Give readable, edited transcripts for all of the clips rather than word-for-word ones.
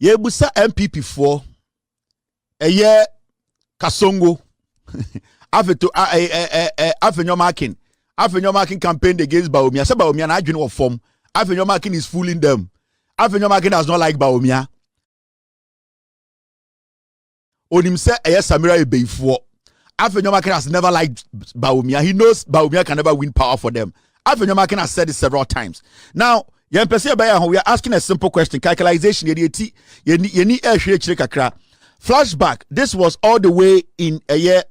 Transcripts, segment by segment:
Yebusa MPP for a year Kasongo Afenyo Markin. Afenyo Markin campaigned against Bawumia. Say Bawumia na adwene of form. Afenyo Markin is fooling them. Afenyo Markin does not like Bawumia. Onim say Samira Ebeifo. Afenyo Markin has never liked Bawumia. He knows Bawumia can never win power for them. Afenyo Markin has said it several times. Now, we are asking a simple question. Calculation. Flashback. This was all the way in a year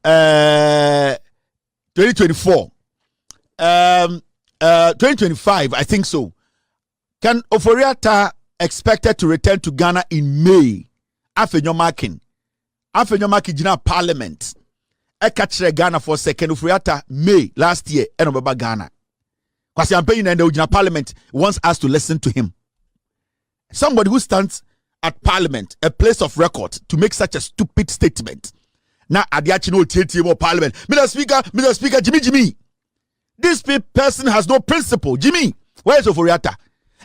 2024. 2025, I think so. Ken Ofori Atta expected to return to Ghana in May. Afenyo Markin jina parliament. Ekachere Ghana for second Ofori Atta May last year. Enobaba Ghana. Kwasi Campaign and the original parliament wants us to listen to him. Somebody who stands at parliament, a place of record, to make such a stupid statement. Now, Adiachino TTM parliament. Mr. Speaker, Jimmy. This person has no principle. Jimmy, where is Ofori Atta?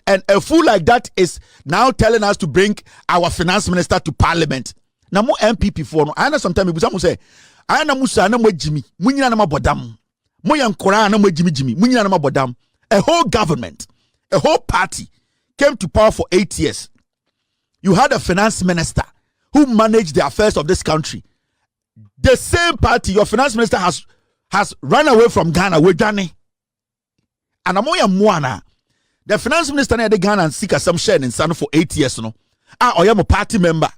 And a fool like that is now telling us to bring our finance minister to parliament. Now, more MPP for no. I know sometimes people say, I know Musa, no more Jimmy. Munyana na mabodam. Moyan Kora no more Jimmy. Munyana na mabodam. A whole government, a whole party came to power for 8 years. You had a finance minister who managed the affairs of this country. The same party, your finance minister has run away from Ghana with Ghana. And Amoya Mwana, the finance minister in Ghana and seek some share in Sano for 8 years. No, I am a party member.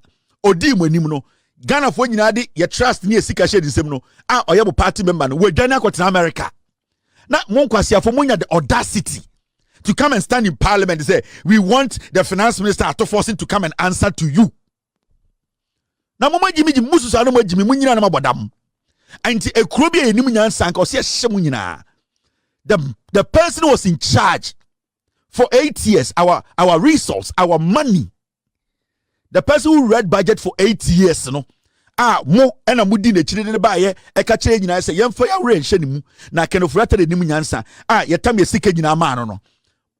Odi mwenimno. Ghana for nyinade ye trust ni esika share nsem no. I am a party member. We Ghana ko to America. Now, Monkwasi for Monya the audacity to come and stand in parliament and say, we want the finance minister Ato Forson to come and answer to you. Now, Mama Jimmy Musu Saloma Jimmy Munina Mabadam. And a Krobia Nimunian Sank or Shemunina. The person who was in charge for 8 years, our resource, our money. The person who read budget for 8 years, you know. Mo ena mudi ne chire ne baaye e ka chire nyina se yemfa ya wure nhye ne mu na Ken Ofori Atta de nim nyansa yetam yesika nyina ma no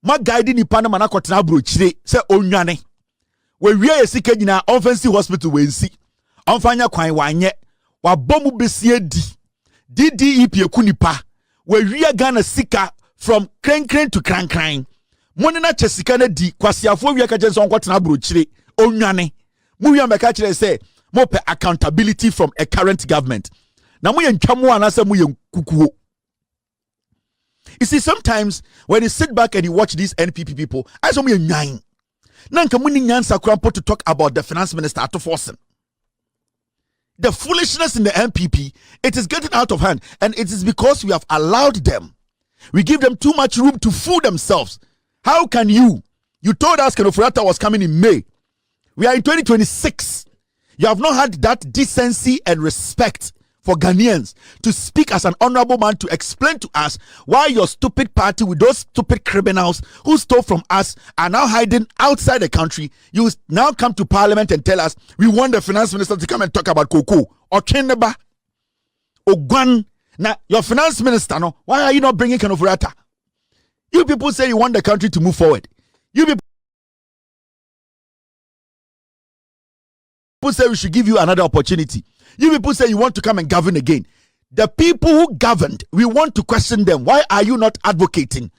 ma guide ni pa na manakotena bro chire se onwane we wie yesika nyina offensive hospital we nsi onfanya kwan wanye wa bomu besie DDEP ekunipa we wie Ghana sika from kren to kran money na chesika na di kwasiafo wie ka jenso onkotena bro chire onwane mu wie mbeka chire se more accountability from a current government. Now we kukuo. You see, sometimes when you sit back and you watch these NPP people, I saw me a nine. Nankamuni nyansa krampo to talk about the finance minister Ato Forson. The foolishness in the NPP, it is getting out of hand, and it is because we have allowed them. We give them too much room to fool themselves. How can you? You told us Ken Ofori Atta was coming in May. We are in 2026. You have not had that decency and respect for Ghanaians to speak as an honorable man to explain to us why your stupid party with those stupid criminals who stole from us are now hiding outside the country. You now come to parliament and tell us we want the finance minister to come and talk about Koko or Cheneba or Gwan. Now, your finance minister, no, why are you not bringing Ken Ofori Atta? You people say you want the country to move forward. You people say we should give you another opportunity. You people say you want to come and govern again. The people who governed, we want to question them. Why are you not advocating?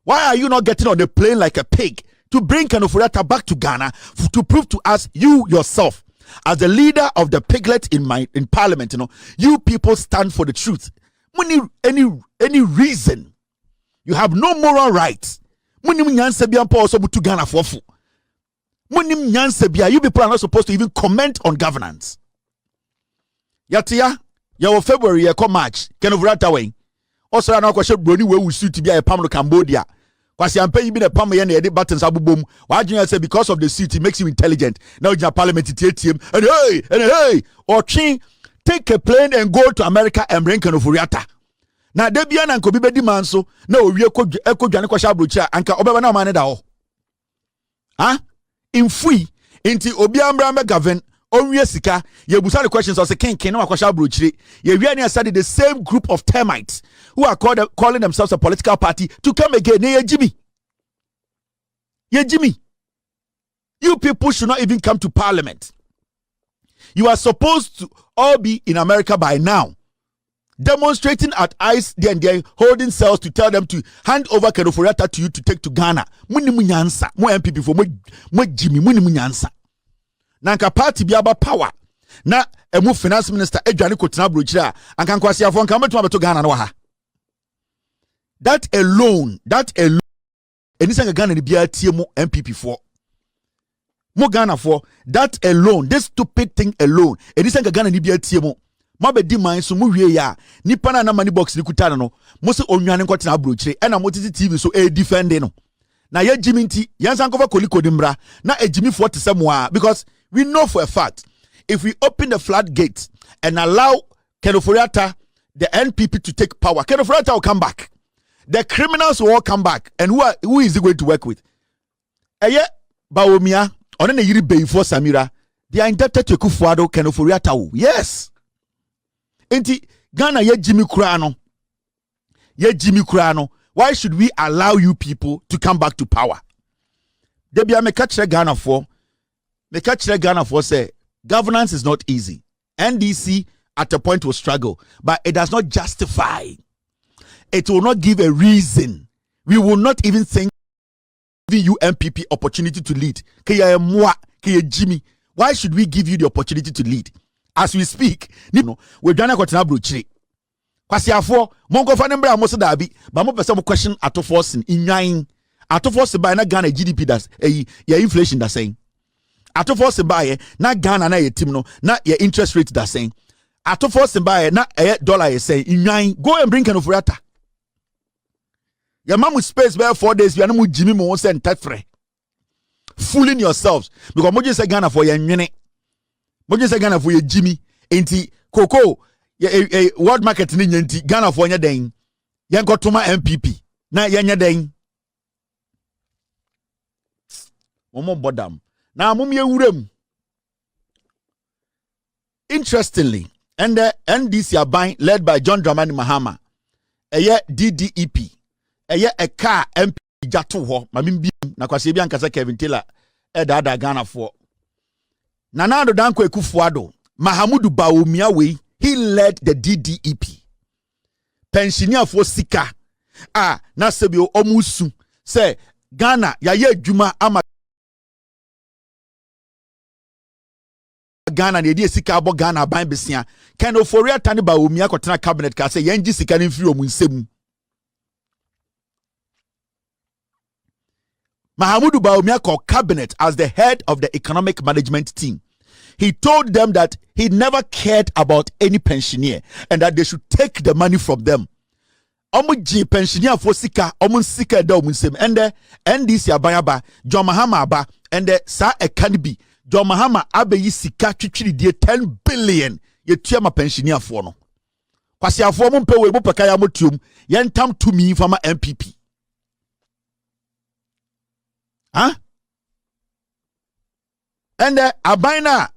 Why are you not getting on the plane like a pig to bring Ken Ofori Atta back to Ghana to prove to us, you yourself, as the leader of the piglet in parliament, you know, you people stand for the truth. Any reason, you have no moral rights. You people are not supposed to even comment on governance. Yatia, your February, your March, Ken Ofori Atta way. Also, I know question Brony Owusu to be a Pamlo Cambodia. Kwasi Campaign been a Pamlo and the buttons abu boom. Why do you say because of the seat it makes you intelligent? Now in parliament it him and hey, or Chin, take a plane and go to America and bring Ken Ofori Atta. Now Debian and Kobe demand so no we echo Janiko Shabrucha and Obama man da. Huh? In free into Obiambra Gavin. Sika, you will the questions of the king no akwasha brochire. You really study the same group of termites who are calling themselves a political party to come again. Ye Jimmy. You You people should not even come to parliament. You are supposed to all be in America by now, demonstrating at ICE there, holding cells to tell them to hand over Ken Ofori Atta to you to take to Ghana. Muni munyansa, mo MPP for mo Jimmy, muni munyansa. Nanka party biaba power. Na emu finance minister edwane ko tena brochira anka nkwasi afo nka meto abeto Ghana no ha. That alone enisa Ghana ni bia tie mo MPP for. Mo Ghana for that alone, this stupid thing alone. Enisa Ghana ni bia tie mo. Mo be di man so mo hwie ya. Nipa na money box ni kuta no. Mo se onwane nko tena brochire e na mo titi TV so e defend no. Na ye Jimmy nti yansa nkofa koliko dimra na e Jimmy 40 semwa because we know for a fact if we open the floodgates and allow Ken Ofori Atta, the NPP to take power, Ken Ofori Atta will come back. The criminals will all come back. And who is he going to work with? Bawumia, on an yiri bay for Samira, they are indebted to Akufo Addo, Ken Ofori Atta. Yes. Enti Ghana ye Jimmy Krano. Why should we allow you people to come back to power? Debia me catch Ghana for say governance is not easy. NDC at a point will struggle, but it does not justify. It will not give a reason. We will not even think giving you MPP opportunity to lead. Jimmy, why should we give you the opportunity to lead? As we speak, we're done a brochire. Kwasi afo monko fa nembra mo so dabi ba mo pese mo question Ato Forson inyan Ato Forson by na Ghana GDP das ya inflation da saying Ato Forson by na Ghana na ye team no na ye interest rate da saying Ato Forson by na dollar ye say inyan go and bring Ken Ofori Atta ya mamu space by 4 days we na mo Jimmy mo say ntafre fooling yourselves because mo just say Ghana for ye nwene mo just say Ghana for ye Jimmy enti koko world market ni nyanti Ghana for nya den yenko toma MPP na yenya den momo bodam na mumye wurem. Interestingly, and the NDC are buying led by John Dramani Mahama DDEP a car MP jato ho mamimbi na kwase bi ankasa Kevin Taylor da Ghana for Nanado danko Akufo Addo Mahamadu Bawumia we he led the DDEP. Pensioner for sika. Na sebio Owusu. Say Ghana ya ye juma ama Ghana ne die sika abo Ghana ban besia. Ken Ofori Atta ne Bawumia kwatena cabinet ka say yenji sika ne mfiri omu nsem. Mahamadu Bawumia called cabinet as the head of the economic management team. He told them that he never cared about any pensioner and that they should take the money from them. Omuji pensioner for sika, sika da omunsem. And the NDC abayaba, John Mahama aba, and the sa Kennedy, John Mahama abe yi sika chichiri die 10 billion. Ye tuama pensioner for no. Kwasi afo mo mpe we mo pekaya mo tuom, yentam to me from MPP. Huh? And the abayna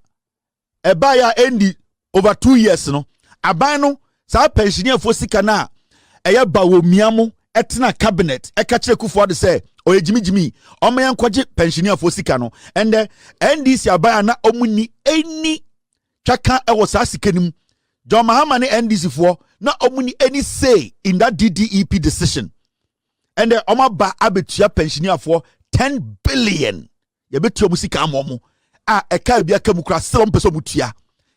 Ebaya endi over 2 years no abano sa pensioner for sika na eya Bawumia mo etna cabinet eka Akufo Addo say oye Jimmy omayan kwaje pensioner for sika no and the NDC abaya na omuni any twaka e wo sa sika nim John Mahama ne NDC for na omuni any say in that DDEP decision and the omaba abetua pensioner for 10 billion ye betua musika amomo eka bia kamukra selom peso mutua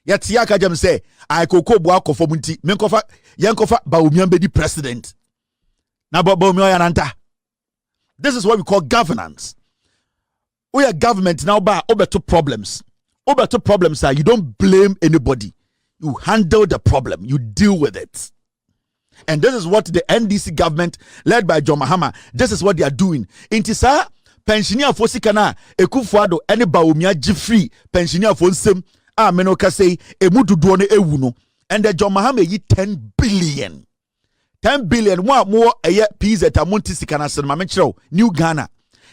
yatia ka jam say I koko bo akofo munti menkofa yenkofa Bawumia be di president na Bawumia yananta. This is what we call governance. We are government now ba obeto problems are you don't blame anybody, you handle the problem, you deal with it. And this is what the NDC government led by John Mahama, this is what they are doing. Intisa pensioner for sikana Akufo Addo ene Bawumia Gyamfi pensioner for nsem meno ka say emududo no ewu no and the John Mahama yi 10 billion more eye PZ amonti sikana sen ma menkyerɛw New Ghana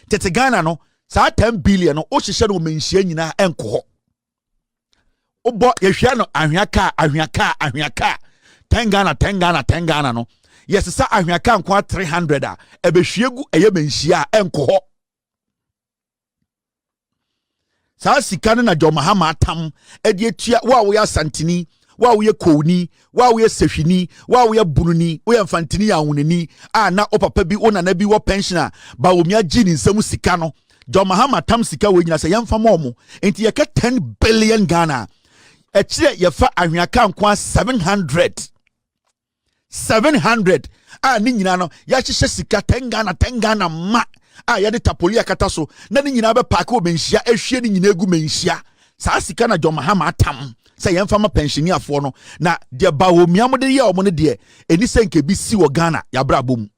tete Ghana no saa 10 billion no o hyehyɛ no menhyia nyina enko obo yehwia no ahwiaka 10 Ghana no yes sa ahwiaka nko 300 ebehwiegu eye menhyia enko. saa sika no na John Mahama atam edi etua wa wo ya santini wa wo ye kowni wa wo ye sehwini wa wo ye bununi wo ye mfantini ya wonani a na opapa bi ona na bi wo pensioner Bawumia gi ni nsam sika no John Mahama atam sika wo nyina se yemfa mo enti ye ka 10 billion Ghana echire ye fa ahwiaka nkwa 700 a ni nyina no ya hyehye sika 10 Ghana ma a ya de tapoli akata so na ni nyina be pack o benhia ehwie ni nyina egu menhia saa sika na John Mahama atam se yemfa ma pensioniafo no na de Bawumia mo de ye o mo ne de eni se nke bi si wo Ghana ya bra bom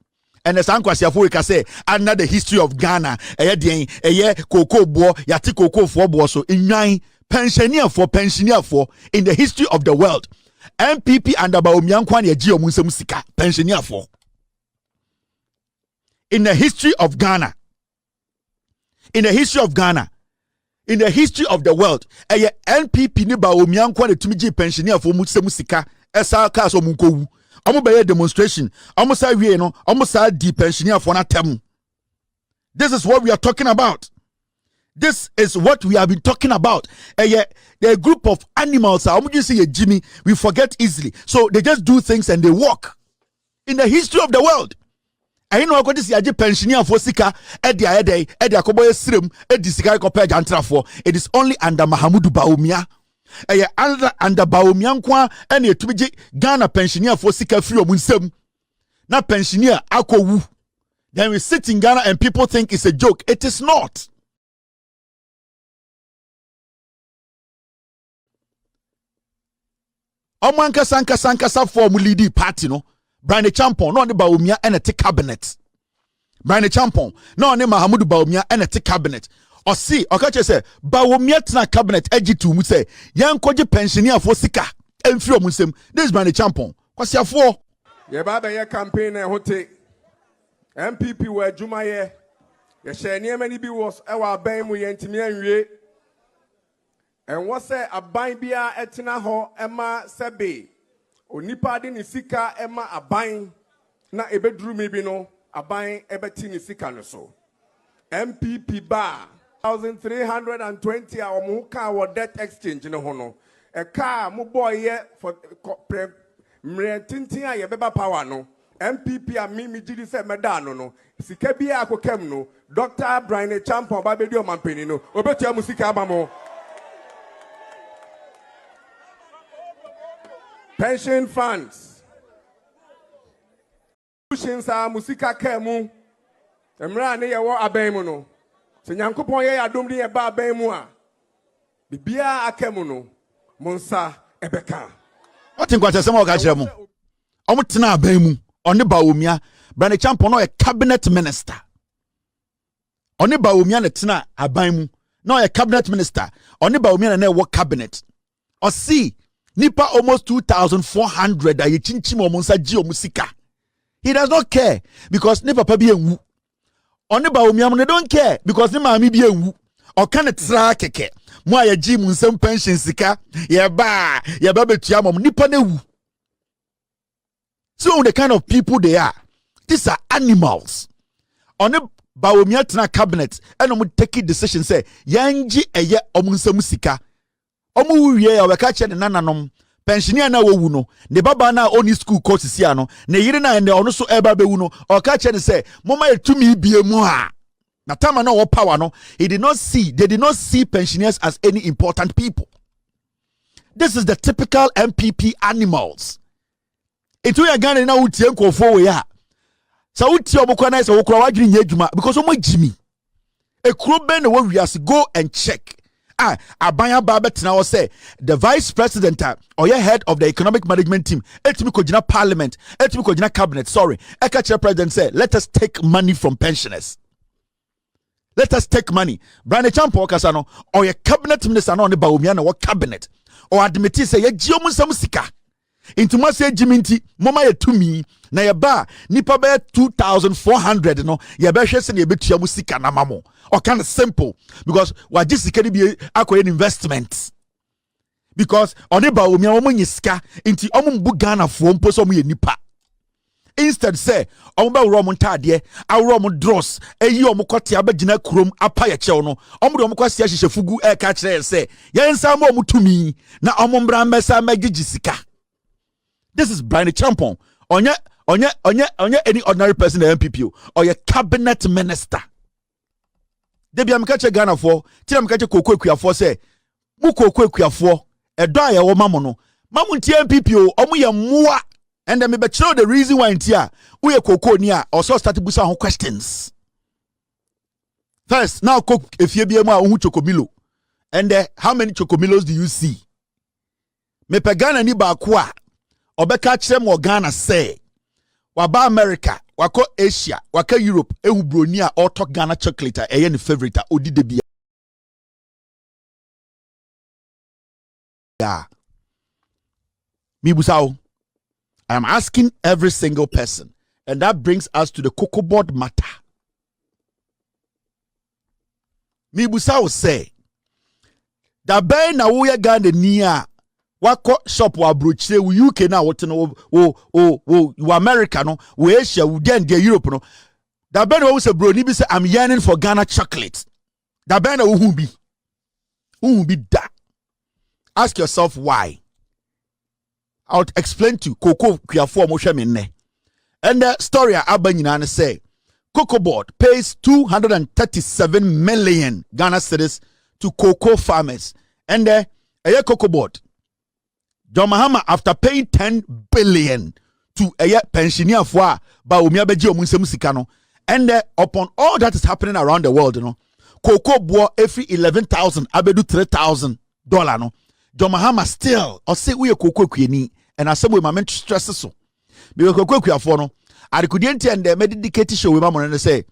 ene san kwasiafo we ka say under the history of Ghana eye den eye koko bo yate koko fo bo so enwan pensioniafo in the history of the world MPP and Bawumia nkwa na agi omu nsem sika pensioniafo in the history of Ghana in the history of the world NPP ni Bawumia nkwa na tumi gi pensioniafo mu nsem sika esa ka so mu nkowu omo be demonstration omo sa wie no omo sa di pensioniafo na tem. This is what we are talking about. This is what we have been talking about. A group of animals are just say Jimmy, we forget easily. So they just do things and they walk. In the history of the world. I know what this is pensioner for sika edia koboye srem edi sika ko page antrafo. It is only under Mahamadu Bawumia. Under Bawumia nkwa ene etubiji Ghana pensioner for sika free omunsem. Na pensioner akowu. Then we sit in Ghana and people think it's a joke. It is not. Sankasa form lead party no Brian Champon no ne Bawumia and a cabinet Brian Champon no ne Mahamadu Bawumia and a cabinet or see or catch say Bawumia tna cabinet ejitu mu say yankoje pensioner for sika emfiri omunsem. This is Brian Champon kwasiafo ye ba be campaign e hote MPP wa adwuma ye share niam ni bi was e wa ban mu ye ntimi anwie. And what say a bine bia etina ho Emma sebe onipa de ni sika Emma a bine na ebedru mi bi no a bine ebeti ni sika no so MPP bar 1320 a omo ka wo debt exchange no ho no e car mo boy ye for mre tintin a ye beba power no MPP a mi gidi se meda no sika bia akokem no Dr. Brian Champon ba bedi o mampeni no obetua mu sika abamo. Pension funds. Mushinsa musika kemu. Emra ne ye wo aban no. Se Nyankopon ye adom de ye ba aban mu a. Bibia akemu no. Monsa ebeka. What in kwatese mo ka kire mu. Omo tena aban mu. Oni Bawumia, Brian Champon no a cabinet minister. Oni Bawumia ne tena aban mu. No a cabinet minister. Oni Bawumia na wo cabinet. O see nipa almost 2,400 a yechinchim omunsa gi omusika. He does not care because nipa pa bi enwu. Oni Bawumia mo don't care because ni maami bi enwu. O kan tra keke. Mo a yegi munsem pension sika. Ye ba betua mom nipa na wu. So the kind of people they are. These are animals. Oni Bawumia tena cabinet and omo take decision say yanji eye omunsem sika. Omu wiye ya weka che ne nananom pensioner na wowu no ne baba na oni school course sia no ne yire na ne ono so eba bewu no o ka che ne say moma etumi bie mu a na tama na wo power no they did not see pensioners as any important people. This is the typical MPP animals. Itu ya Ghana na utie nkofo we ya sa utie obokwa na say wokura wadwiri nya adwuma because omo jimi ekuro ben na wo wiase go and check. Abanya Babet now say the vice president or your head of the economic management team, etimi kojina parliament, etimi kojina cabinet, sorry. Eka president say, let us take money from pensioners. Let us take money. Brian Champon kasano or your cabinet minister no ne Bawumia na what cabinet or admiti say ye giomu samusika. Into ma say jiminti mama ye tumi na ye ba nipa be 2,400 no ye be hwese na ye betua musika na mamo. Or kind of simple because what this can be an investment because on the Bawumia woman is ska into bu Ghana for poso mu nipa Instead say omo be ro ntade awro mo dross eyi omo kwate abagina kurom apa ye chew no omo de omo kwase ahihye fugu e ka kire say yensa ma omo tumi na omo mbra mesa magigi sika. This is Brian Champon. Onye any ordinary person in MPP or your cabinet minister. Debi am kache Ghana for ti am kache Kweku Agyarko say mu Kweku Agyarko edo aye wo mamo no mamu nti MPP o omo ye moa. And then me show the reason why intia we Koko nia also start to busa questions. First, now cook if you be a chocomilo. And how many chocomilos do you see? Me pe Ghana ni ba kwa obeka kire mo Ghana say waba America, wako Asia, waka Europe, ehu broni a auto Ghana chocolate eye ne favorite odi de bia. Yeah. Mi busao. I'm asking every single person. And that brings us to the cocoa board matter. Mibusa will say, da bay na uya gande niya wako shop wa broche u UK na wote no wo America no wo Asia wo den de Europe no da bay na wo se bro ni bi say I'm yearning for Ghana chocolate. Da bay na wo bi da. Ask yourself why. I'll explain to Kweku Agyarko Moshemine. And the story Abanyina say Cocoa Board pays 237 million Ghana cedis to cocoa farmers. And the Cocoa Board John Mahama after paying 10 billion to pensioner for Bawumia Campaign. And upon all that is happening around the world, you know, cocoa board every 11,000 abedu $3,000 no. John Mahama still or say we a cocoa queenie. And as some way my mental stresses so. Because Kweku Agyarko no, I could and the medicated show with my say,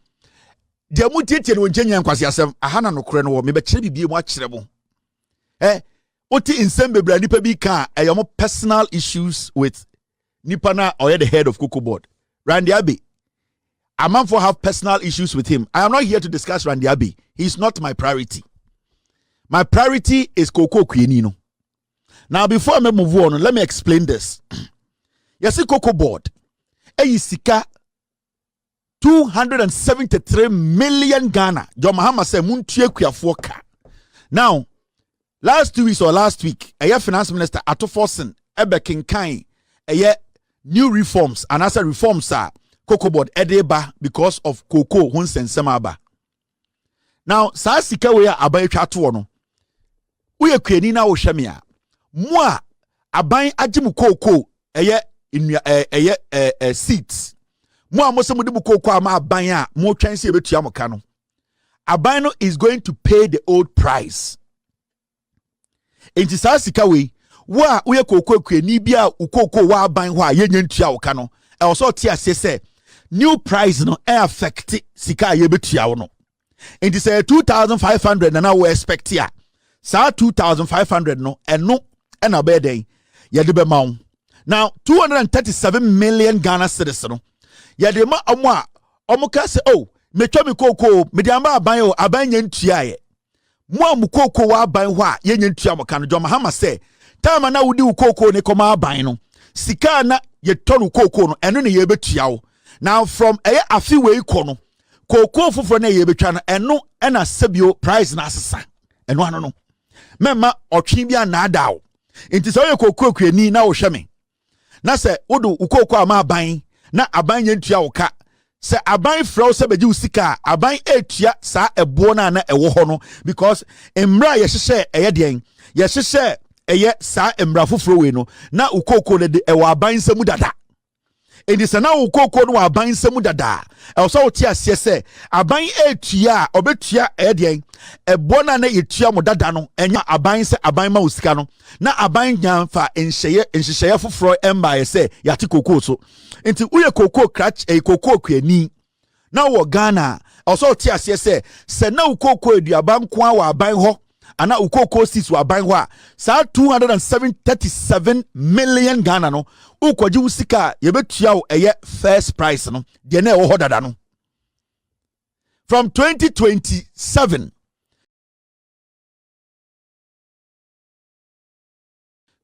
the mutated when Jenny and Kwasiasem, a Hana no creno, maybe Chevy be much trouble. Oti in Sembe Nipa be car, I am personal issues with Nipana or the head of Cocoa Board. Randy Abbey. A man for have personal issues with him. I am not here to discuss Randy Abbey. He's not my priority. My priority is Cocoa Queenino. Now, before I move on, let me explain this. Yes, Cocoa Board. Sika 273 million Ghana. John Mahama said, Muntie. Now, last 2 weeks or last week, Finance Minister Ato Forson, Kinkai, new reforms, and as a reforms are Cocoa Board Edeba because of Cocoa Hunsen Samaba. Now, Sa Sika we are Abai Chatuono. We are Kwenina Oshamia. Moi aban ajimu koko seats moi mo se mo de bu koko ama aban a mo twan se betua mo ka no aban no is going to pay the old price enti sa sika we wo a wo ye koko akuani bia ukoko wa aban ho a yenya ntua wo ka no e wo so tie ase se new price no e affect sika ye betua wo no enti say 2500 na we expect ya sa 2500 no eno and a bed day, Yadibe Mount. Now, 237 million Ghana citizens. Yadima Amwa, Omoka say, oh, Metomi Coco, Mediamba Bayo, Abanyan Tiaye. Mwa Mukoko wa Banwa, Yen Tiamokan, John Mahama say, Tama na udi Ukoko Nekoma Bino. Sikana Yetonu Coco, and only Yebetiao. Now, from a few way kono, Coco for ne Yebetana, and no, and a Sebio prize Nasa. And one no. Memma or Chibia Nadao. Inti so ye Kweku Agyarko na wo hwe me na se wodo ukoko ama aban na aban yentua wo ka se aban frɛ se beji usika aban etua sa ebo na na ewo ho no because emra ye hyehyɛ eye den ye hyehyɛ eye sa emra foforo we no na ukoko ne de ewo aban nsɛmu dada enti se na ukoko no aban nsɛmu dada ɛwso wo tia se se aban etua obetua eye den ebo na yetua mo dada no enya aban se aban ma usika no na aban Gyamfa enhyehye foforo emba ye se yate koko so enti uye koko crutch koko kwani na wo Ghana also tie ase se na ukoko aduaban ko a wa aban ho ana ukoko sis wa aban ho a sa 237 million Ghana no ukwaji usika ye betua wo eye first price no de na e wo ho dada no from 2027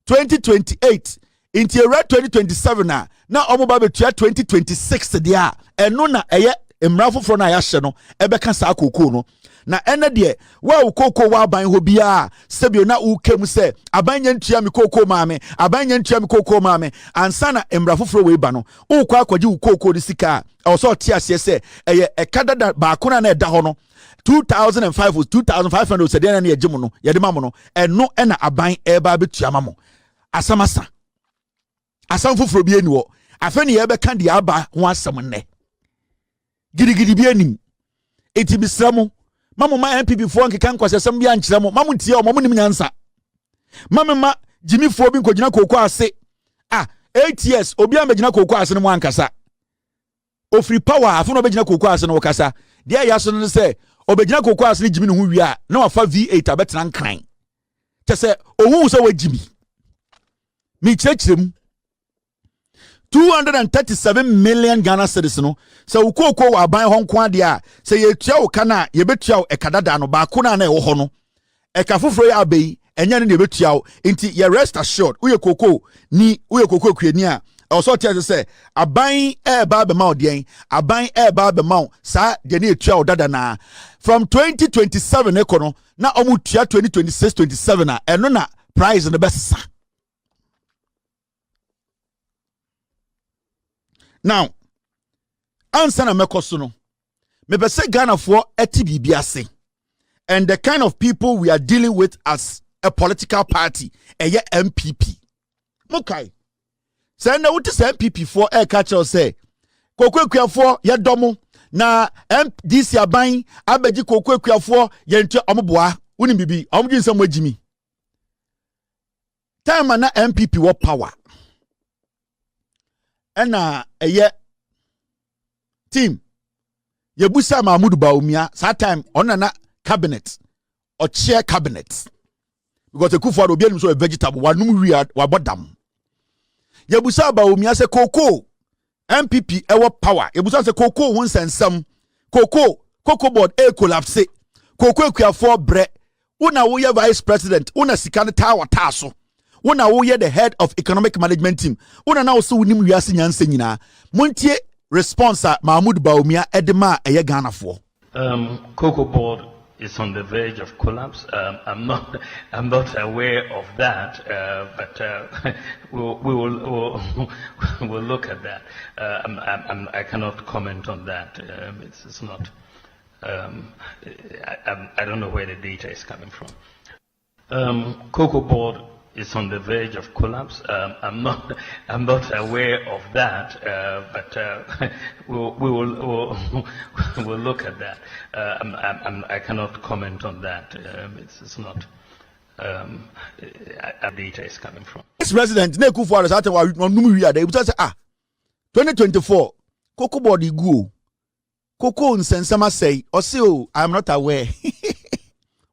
2028 Inti red 2027 na omo ba betua 2026 dia eno na eye mmara foforo na ya hye no ebeka sa kokoo no na ene de wa kokoo wa aban ho bia sebio na ukem se abanya ntua me kokoo maame abanya ntua me kokoo maame ansa na mmara foforo we ba no ukwa akwaje kokoo de sika also tie ase se eye ekadada ba ko na eda ho no 2005 was 2500 se de na ye gemu no ye de mamo no eno na aban eba betua mamo asamasa asam foforo bi eni wo afeni ye beka de aba ho asam ne girigiri bi anim eti bisramu mamu ma MPP fo nkeka nkwasesem bi ankyerɛ mo mamu tie o mamu nim nyansa mamu ma Jimmy fo bi nkogina kokoo ase 8 years obi amagina kokoo ase no mo ankasa ofri power afo no begina kokoo ase no kasa de ya so no se obegina kokoo ase ni Jimmy no ho wi a na wafa V8 abetena nkran kyese ohu so wa Jimmy mi kyerɛkyerɛm 237 million Ghana cedis no so ukoko wa ban ho nko ade a se yetua wo kana ye betua wo ekadada no ba ko na na e wo ho no eka foforo ya abai enya ne betua wo nti ye rest assured uye koko kuani a also tell say aban e ba be ma odien aban e ba be ma sa de ne etua wo dada na from 2027 ekono na omu tua 2026 27 a eno na price no besa. Now, answer na mekoso no. Me be say Ghana for eti bibiase. And the kind of people we are dealing with as a political party, eye MPP. Mukai. Say na wuti say MPP for catch us say. Kweku for ye domo na MDC aban abeji Kweku for ye ntua omoboa. Woni bibi, omji nsam wajimi. Time na MPP wo power. Ena eye team yebusa Mahamadu Bawumia that time on na cabinet otchere cabinet because Akufo Addo obi anim so a vegetable wanum wi wabodam yebusa Bawumia se koko MPP ewo power yebusa se koko won sensam koko board collapse koko akuafo bre una wo ye vice president una sika ne tawa taso una wo ye the head of economic management team una na so unim wiase nyansa nyina montie response Mahamadu Bawumia edema eye Ghana for Cocoa board is on the verge of collapse. I'm not aware of that, but we'll look at that. I cannot comment on that. It's not. I don't know where the data is coming from. Cocoa board is on the verge of collapse. I'm not aware of that, but we'll look at that. I cannot comment on that. It's not. Data is coming from. This president Akufo Addo sata wa num wi ada e buta say 2024 Cocoa board igu Cocoa nsensama say o say I'm not aware.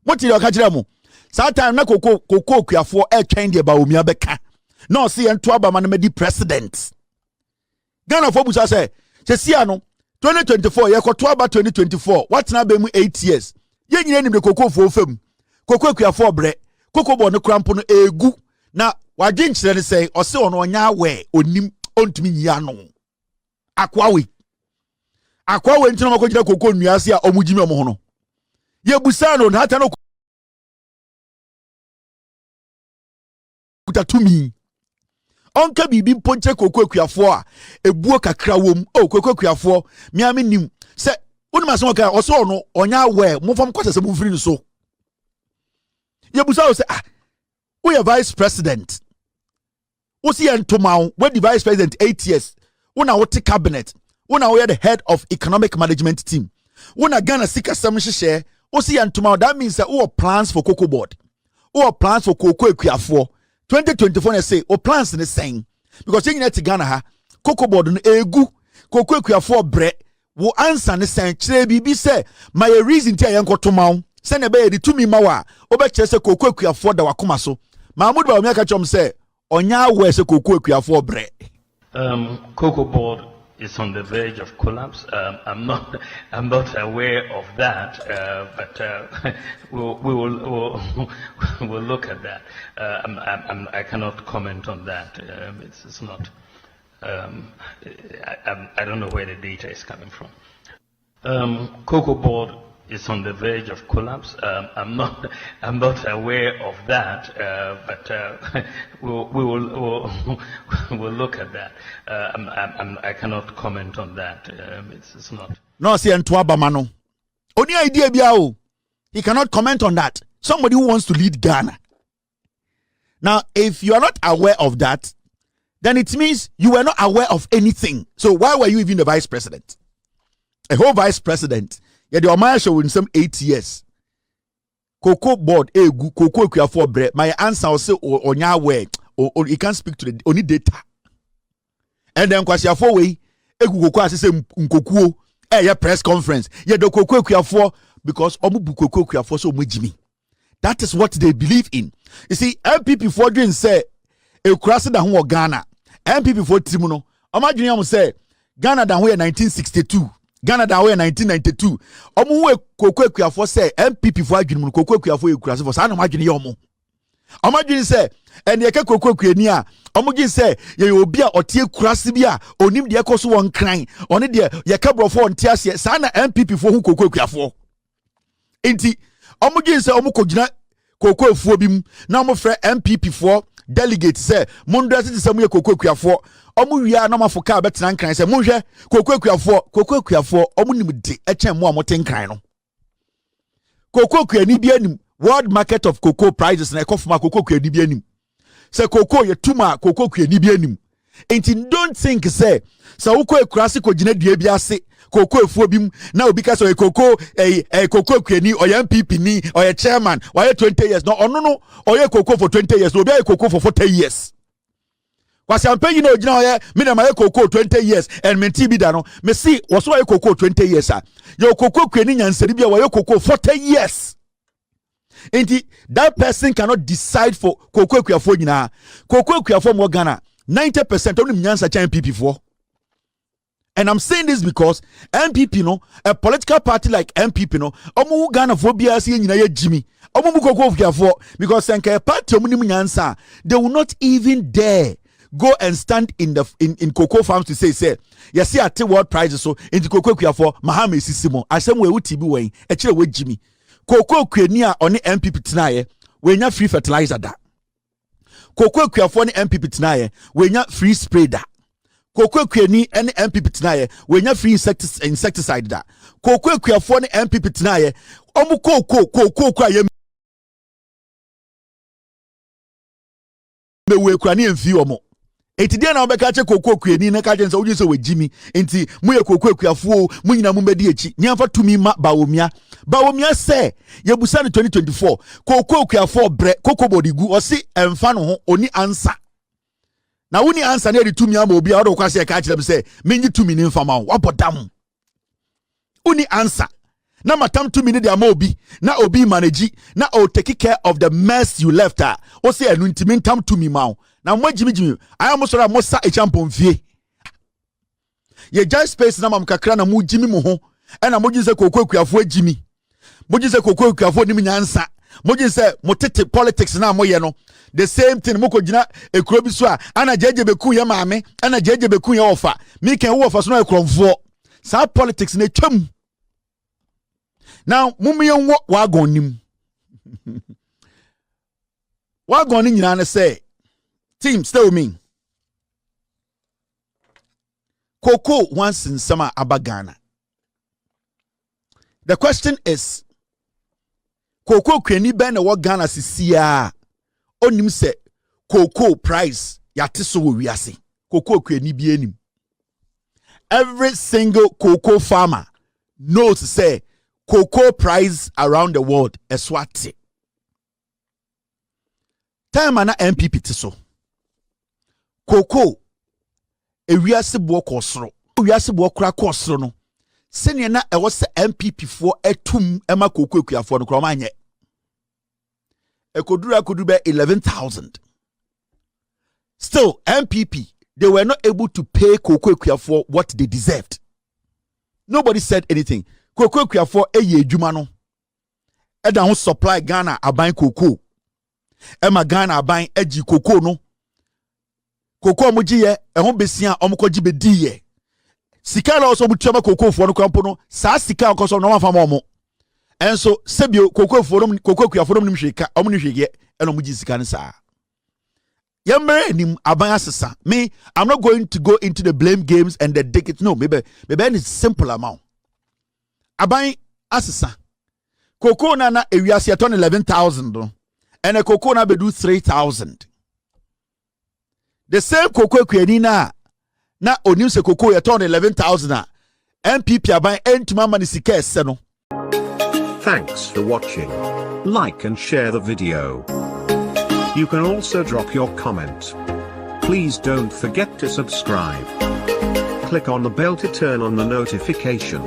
What you ka kire mo that time na koko kuafo twen de Bawumia beka na o se ento aba man medi president Ghana for busa say sia no 2024 ye koto aba 2024 what na be mu 8 years ye nyina nim de koko fo fam koko kuafo bre koko bo no krampo no egu na wagye nkyere ne say o se ono onya awe onim ontumi nyia no akwawe ntino makogina koko nuase a omugimi omo no ye busa no na ta no tumi onka bibi mponche koko akuafo a ebuo kakra wom koko akuafo miame nim se wonima so ka o so no onya we mofam kwase se mumfiri no so yebusa o se we vice president wo si entomawo we the vice president 8 years wona wo te cabinet wona wo the head of economic management team wona Ghana sika sam hye wo si entomawo that means that wo plans for cocoa board wo plans for koko akuafo 2024 they say o plans in the same because you need to Ghana ha cocoa board no egu koko akuafo bre wo answer ne sen kire bibi say my reason ti ayen kotomaw say na be di tumi mawa obe kire say koko akuafo da wakoma so Mahamadu Bawumia ka chom say onya awe say koko akuafo bre cocoa board is on the verge of collapse. I'm not aware of that, but we'll look at that. I cannot comment on that. It's not. I don't know where the data is coming from. Cocoa board is on the verge of collapse. I'm not aware of that, but we'll look at that. I cannot comment on that. It's not. No, see, and Bamano. Only idea biao. He cannot comment on that. Somebody who wants to lead Ghana. Now, if you are not aware of that, then it means you were not aware of anything. So why were you even the vice president? A whole vice president. Yeah, the Omaya show in some 8 years. Cocoa board, cocoa for bread. My answer will say, on your way, or you can't speak to the only data. And then, Kwasia for way, cocoa say, Nkokuo, yeah, press conference. Yeah, the cocoa for because Omu cocoa for so much me. That is what they believe in. You see, MPP for doing say, a cross that who Ghana. MPP for Timuno. Imagine you say, Ghana that way 1962. Ghana that way 1992. Omu we for say MPP for adwin kokokua for ekurase for sa na madwene yomo. Omadwene say and ye ke kokokua ni a omugin say ye obi a otie kurase bi a onim de ekoso won kran one de ye ka brofo nte ase sa na MPP for hu kokokua for. Enti omugin say omukogina kokofuo bi mu na omofre MPP for delegate say mondra se se mu ye kokokua for. Omu wia na mafoka betena nkran se monhwe kokokuafo omu nim de echen mo amoten nkran no kokokuani bi anim world market of cocoa prices na ekofuma kokokuani bi anim se koko ye tuma kokokuani bi anim enti don't think say woko ekurase kogina dua bi ase koko efuo bi na obi ka so koko kokokuani or MPP ni or chairman why 20 years no no or koko for 20 years no be koko for 40 years. Was I'm paying no jina me na my cocoa 20 years and me TB da no me see was why cocoa 20 years ah your cocoa kwani nyanseri bia why cocoa 40 years. Enti that person cannot decide for cocoa kuafo nyina cocoa kuafo mo Ghana 90% only nyansa cha MPP for. And I'm saying this because MPP no a political party like MPP no omu Ghana for bia se nyina ya Jimmy omu cocoa kuafo because senka party omu nim nyansa they will not even dare go and stand in cocoa farms to say you see at world prices so in the cocoa for Mahamadu Sisimo asem we wuti bi wen e kire we Jimmy cocoa kwani a oni MPP tenaye we nya free fertilizer da cocoa kwafo ni MPP tenaye we nya free spray da cocoa kwani ene MPP tenaye we nya free insecticide da cocoa kwafo ni MPP tenaye omu cocoa kwa ye me we kwani emfi omo enti dia na obeka che kokoko kwani na ka jense oji se wajimi enti mu ye kokoko kwafuo mu nyina mu bedi echi nyamfa tumi ma Bawumia se ye busa ne 2024 kokoko kwafuo bre kokobodigu osi emfa no ho oni answer na woni answer na de tumi ama obi a odo kwase e ka kire se menyi tumi ni mfa ma wo abodam uni answer na matam tumi ni de ama obi na obi manage na o take care of the mess you left her o se enu ntimi ntam tumi ma wo na mo jimi aya mo sora mo sa echampon fie ye just space na mam kakra na mo jimi mo ho e na mo jise kokokuafo ajimi mo jise kokokuafo nim nyansa mo jise mo tete politics na mo ye no the same thing mo ko gina ekuro bi so a ana jeje beku ye maame ana jeje beku ye ofa mi kan wo ofa so na ekromfo sa politics na twam now mumiyen wo wagon nim wagon ni nyina na say team stay with me. Cocoa once in summer abagana. The question is cocoa kwani ben na wo Ghana sisia onim se cocoa price yate so wo wiase cocoa kwani bi anim. Every single cocoa farmer knows say cocoa price around the world is what time na MPP te so cocoa ewiase bo kosoro ewiase bo kra kosoro no sene na e wo se MPP fo etum ema cocoa ekuafo no kroma anye ekoduru be 11,000 still MPP they were not able to pay Kojo Kyeremanteng what they deserved. Nobody said anything. Kojo Kyeremanteng eye adwuma no. Eda ho supply Ghana aban koko. Ema Ghana aban eji koko no. Koko omugiye ehon besia omukɔgye bediye. Sika na also butua koko fo no kwampo no. Saa sika akoso no mafa mo. Enso sebio Kojo Kyeremanteng nim hweka, omni hwege eno mugi sika ne saa. Yemre nim aban asesa. Me, I'm not going to go into the blame games and the decades. No, maybe it's simple amount. Aban asesa. Koko na ewiase aton 11,000 and a koko na bedu 3,000. The same koko kwenina na onim se koko aton 11,000 MPP aban entuma mani sika ese no. Thanks for watching. Like and share the video. You can also drop your comment. Please don't forget to subscribe. Click on the bell to turn on the notification.